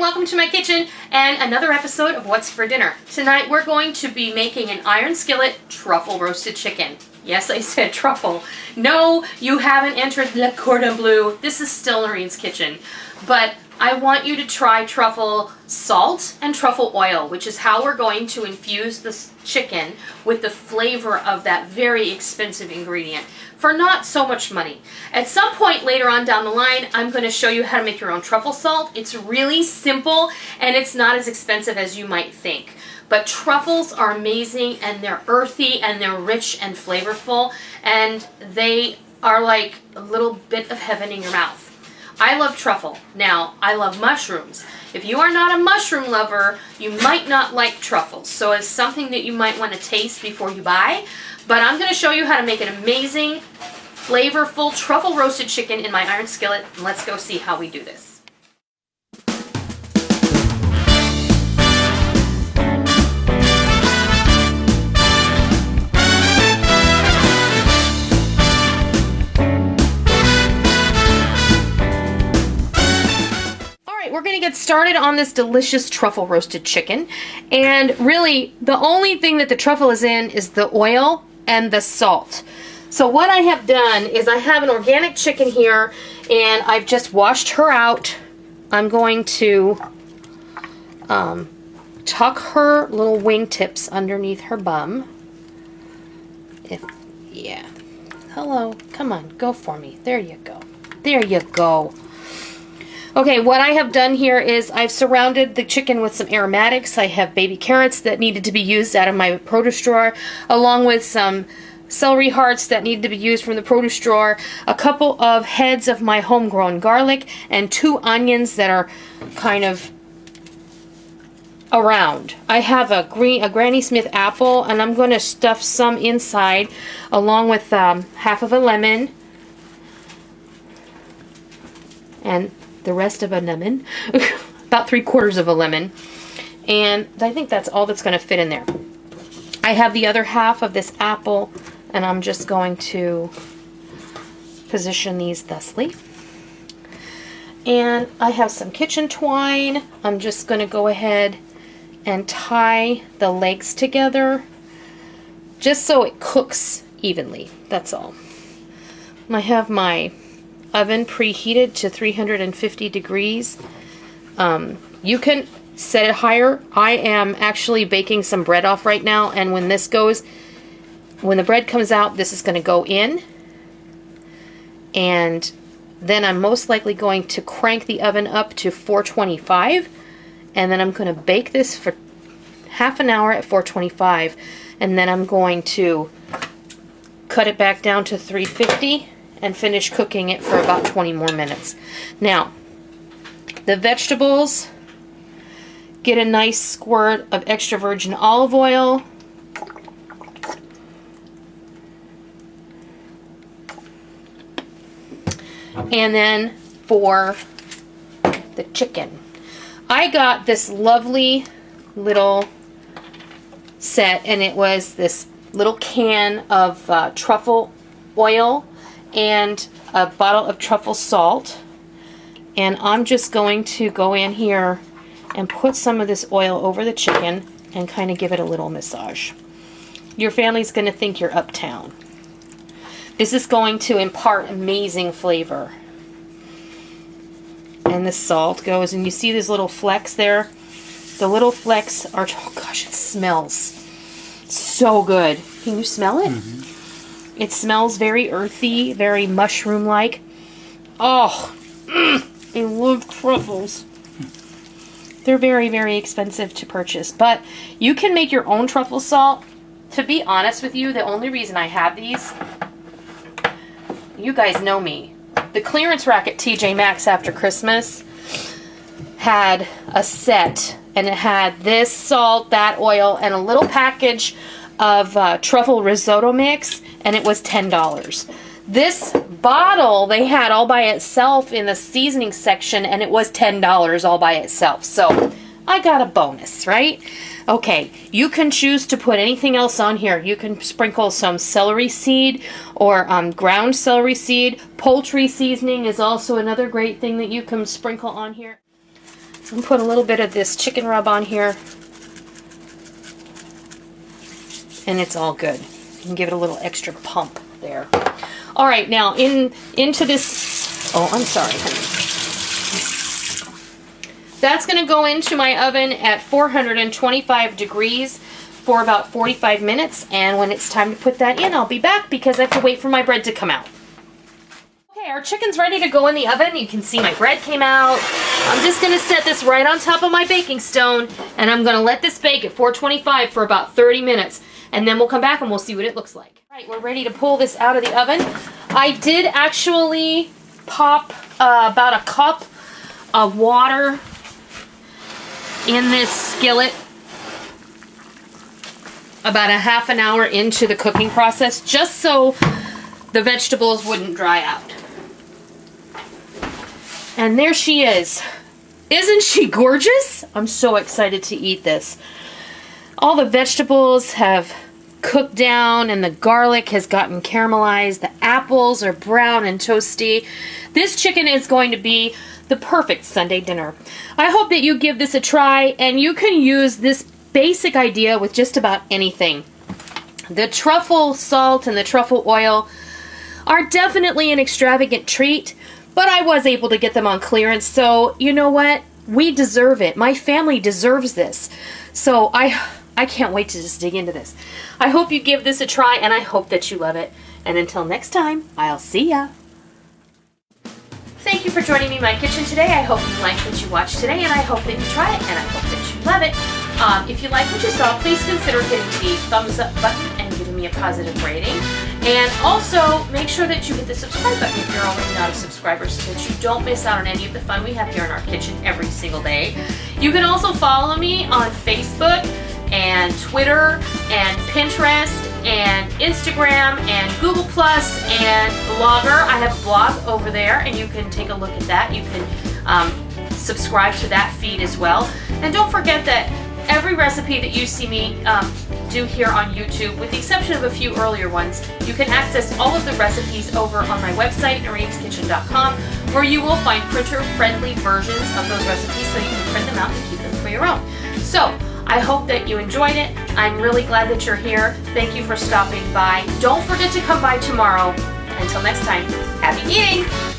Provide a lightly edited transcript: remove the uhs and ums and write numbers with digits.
welcome to my kitchen and another episode of What's for Dinner. Tonight we're going to be making an iron skillet truffle roasted chicken. Yes, I said truffle. No, you haven't entered Le Cordon Bleu. This is still Noreen's kitchen. But I want you to try truffle salt and truffle oil, which is how we're going to infuse this chicken with the flavor of that very expensive ingredient for not so much money. At some point later on down the line, I'm going to show you how to make your own truffle salt. It's really simple and it's not as expensive as you might think. But truffles are amazing and they're earthy and they're rich and flavorful and they are like a little bit of heaven in your mouth. I love truffle. Now, I love mushrooms. If you are not a mushroom lover, you might not like truffles. So it's something that you might want to taste before you buy. But I'm going to show you how to make an amazing, flavorful truffle roasted chicken in my iron skillet. And let's go see how we do this. We're going to get started on this delicious truffle roasted chicken, and really the only thing that the truffle is in is the oil and the salt. So what I have done is I have an organic chicken here and I've just washed her out. I'm going to tuck her little wingtips underneath her bum. Yeah. Hello, come on, go for me. There you go. There you go. Okay, what I have done here is I've surrounded the chicken with some aromatics. I have baby carrots that needed to be used out of my produce drawer, along with some celery hearts that needed to be used from the produce drawer, a couple of heads of my homegrown garlic, and 2 onions that are kind of around. I have a Granny Smith apple, and I'm going to stuff some inside, along with half of a lemon, and the rest of a lemon, about 3/4 of a lemon, and I think that's all that's going to fit in there. I have the other half of this apple, and I'm just going to position these thusly. And I have some kitchen twine. I'm just going to go ahead and tie the legs together, just so it cooks evenly. That's all. I have my oven preheated to 350 degrees. You can set it higher. I am actually baking some bread off right now, and when the bread comes out, this is going to go in, and then I'm most likely going to crank the oven up to 425, and then I'm going to bake this for half an hour at 425, and then I'm going to cut it back down to 350 and finish cooking it for about 20 more minutes. Now, the vegetables, get a nice squirt of extra virgin olive oil. And then for the chicken, I got this lovely little set, and it was this little can of truffle oil and a bottle of truffle salt, and I'm just going to go in here and put some of this oil over the chicken and kind of give it a little massage. Your family's going to think you're uptown. This is going to impart amazing flavor. And the salt goes, and you see these little flecks there? The little flecks are, oh gosh, it smells so good. Can you smell it? Mm-hmm. It smells very earthy, very mushroom-like. Oh, I love truffles. They're very, very expensive to purchase, but you can make your own truffle salt. To be honest with you, the only reason I have these, you guys know me. The clearance rack at TJ Maxx after Christmas had a set, and it had this salt, that oil, and a little package of truffle risotto mix, and it was $10. This bottle they had all by itself in the seasoning section, and it was $10 all by itself. So I got a bonus, right? Okay, you can choose to put anything else on here. You can sprinkle some celery seed or ground celery seed. Poultry seasoning is also another great thing that you can sprinkle on here. And put a little bit of this chicken rub on here. And it's all good. You can give it a little extra pump there. All right, now into this, oh, I'm sorry, honey. That's gonna go into my oven at 425 degrees for about 45 minutes. And when it's time to put that in, I'll be back because I have to wait for my bread to come out. Okay, our chicken's ready to go in the oven. You can see my bread came out. I'm just gonna set this right on top of my baking stone and I'm gonna let this bake at 425 for about 30 minutes. And then we'll come back and we'll see what it looks like. All right, we're ready to pull this out of the oven. I did actually pop about a cup of water in this skillet about a half an hour into the cooking process, just so the vegetables wouldn't dry out. And there she is. Isn't she gorgeous? I'm so excited to eat this. All the vegetables have cooked down and the garlic has gotten caramelized. The apples are brown and toasty. This chicken is going to be the perfect Sunday dinner. I hope that you give this a try and you can use this basic idea with just about anything. The truffle salt and the truffle oil are definitely an extravagant treat, but I was able to get them on clearance, so you know what? We deserve it. My family deserves this. So I can't wait to just dig into this. I hope you give this a try and I hope that you love it. And until next time, I'll see ya. Thank you for joining me in my kitchen today. I hope you liked what you watched today and I hope that you try it and I hope that you love it. If you like what you saw, please consider hitting the thumbs up button and giving me a positive rating. And also, make sure that you hit the subscribe button if you're already not a subscriber so that you don't miss out on any of the fun we have here in our kitchen every single day. You can also follow me on Facebook and Twitter and Pinterest and Instagram and Google Plus and Blogger. I have a blog over there and you can take a look at that. You can subscribe to that feed as well. And don't forget that every recipe that you see me do here on YouTube, with the exception of a few earlier ones, you can access all of the recipes over on my website, noreens.kitchen.com, where you will find printer-friendly versions of those recipes so you can print them out and keep them for your own. So, I hope that you enjoyed it. I'm really glad that you're here. Thank you for stopping by. Don't forget to come by tomorrow. Until next time, happy eating!